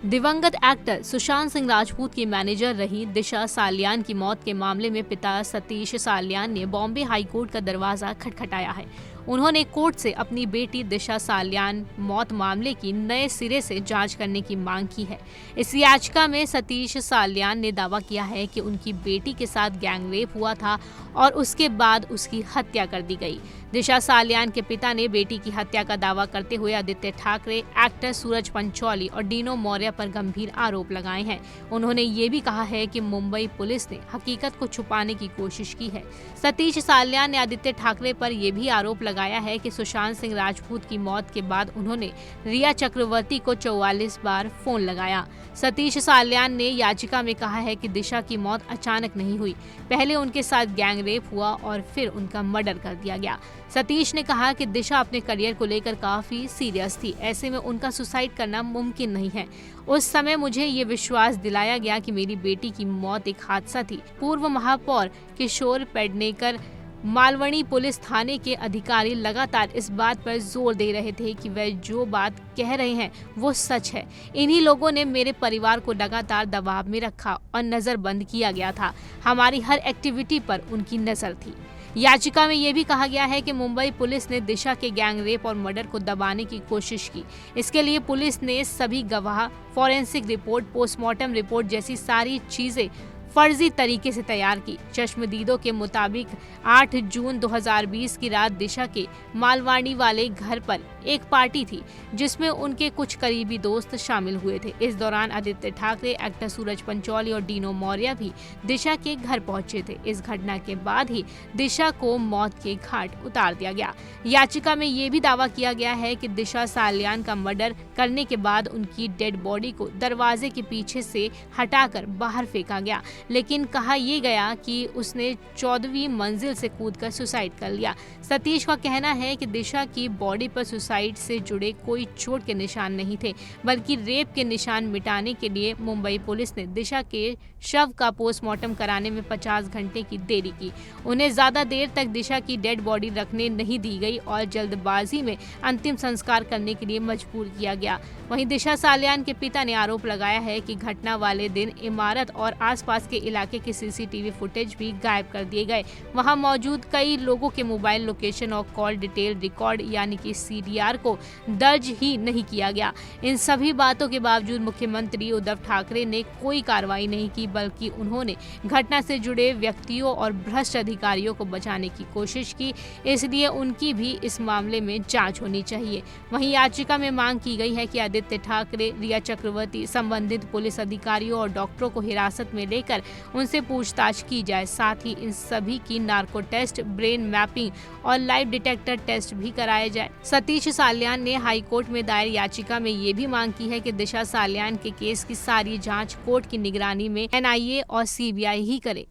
दिवंगत एक्टर सुशांत सिंह राजपूत की मैनेजर रही दिशा सालियान की मौत के मामले में पिता सतीश सालियान ने बॉम्बे हाई कोर्ट का दरवाजा खटखटाया है। उन्होंने कोर्ट से अपनी बेटी दिशा सालियान मौत मामले की नए सिरे से जांच करने की मांग की है। इस याचिका में सतीश सालियान ने दावा किया है कि उनकी बेटी के साथ गैंगरेप हुआ था और उसके बाद उसकी हत्या कर दी गई। दिशा सालियान के पिता ने बेटी की हत्या का दावा करते हुए आदित्य ठाकरे, एक्टर सूरज पंचौली और डीनो मौर्य पर गंभीर आरोप लगाए हैं। उन्होंने ये भी कहा है कि मुंबई पुलिस ने हकीकत को छुपाने की कोशिश की है। सतीश सालियान ने आदित्य ठाकरे पर यह भी आरोप लगाया है कि सुशांत सिंह राजपूत की मौत के बाद उन्होंने रिया चक्रवर्ती को 44 बार फोन लगाया। सतीश सालियान ने याचिका में कहा है कि दिशा की मौत अचानक नहीं हुई, पहले उनके साथ गैंगरेप हुआ और फिर उनका मर्डर कर दिया गया। सतीश ने कहा कि दिशा अपने करियर को लेकर काफी सीरियस थी, ऐसे में उनका सुसाइड करना मुमकिन नहीं है। उस समय मुझे ये विश्वास दिलाया गया कि मेरी बेटी की मौत एक हादसा थी। पूर्व महापौर किशोर पेडनेकर, मालवनी पुलिस थाने के अधिकारी लगातार इस बात पर जोर दे रहे थे कि वह जो बात कह रहे हैं वो सच है। इन्हीं लोगों ने मेरे परिवार को लगातार दबाव में रखा और नजरबंद किया गया था। हमारी हर एक्टिविटी पर उनकी नजर थी। याचिका में यह भी कहा गया है कि मुंबई पुलिस ने दिशा के गैंगरेप और मर्डर को दबाने की कोशिश की। इसके लिए पुलिस ने सभी गवाह, फॉरेंसिक रिपोर्ट, पोस्टमार्टम रिपोर्ट जैसी सारी चीजें फर्जी तरीके से तैयार की। चश्मदीदों के मुताबिक 8 जून 2020 की रात दिशा के मालवानी वाले घर पर एक पार्टी थी जिसमें उनके कुछ करीबी दोस्त शामिल हुए थे। इस दौरान आदित्य ठाकरे, एक्टर सूरज पंचौली और डीनो मौर्य भी दिशा के घर पहुंचे थे। इस घटना के बाद ही दिशा को मौत के घाट उतार दिया गया। याचिका में ये भी दावा किया गया है कि दिशा सालियान का मर्डर करने के बाद उनकी डेड बॉडी को दरवाजे के पीछे से हटाकर बाहर फेंका गया, लेकिन कहा यह गया कि उसने 14वीं मंजिल से कूदकर सुसाइड कर लिया। सतीश का कहना है कि दिशा की बॉडी पर सुसाइड से जुड़े कोई चोट के निशान नहीं थे, बल्कि रेप के निशान मिटाने के लिए मुंबई पुलिस ने दिशा के शव का पोस्टमार्टम कराने में 50 घंटे की देरी की। उन्हें ज्यादा देर तक दिशा की डेड बॉडी रखने नहीं दी गई और जल्दबाजी में अंतिम संस्कार करने के लिए मजबूर किया गया। वहीं दिशा सालियान के पिता ने आरोप लगाया है कि घटना वाले दिन इमारत और आसपास के इलाके के सीसीटीवी फुटेज भी गायब कर दिए गए। वहां मौजूद कई लोगों के मोबाइल लोकेशन और कॉल डिटेल रिकॉर्ड यानी कि CDR को दर्ज ही नहीं किया गया। इन सभी बातों के बावजूद मुख्यमंत्री उद्धव ठाकरे ने कोई कार्रवाई नहीं की, बल्कि उन्होंने घटना से जुड़े व्यक्तियों और भ्रष्ट अधिकारियों को बचाने की कोशिश की। इसलिए उनकी भी इस मामले में जांच होनी चाहिए। वहीं याचिका में मांग की गई है कि आदित्य ठाकरे, रिया चक्रवर्ती, संबंधित पुलिस अधिकारियों और डॉक्टरों को हिरासत में लेकर उनसे पूछताछ की जाए। साथ ही इन सभी की नार्को टेस्ट, ब्रेन मैपिंग और लाइव डिटेक्टर टेस्ट भी कराए जाए। सतीश सालियान ने हाई कोर्ट में दायर याचिका में ये भी मांग की है कि दिशा सालियान के केस की सारी जांच कोर्ट की निगरानी में NIA और CBI ही करे।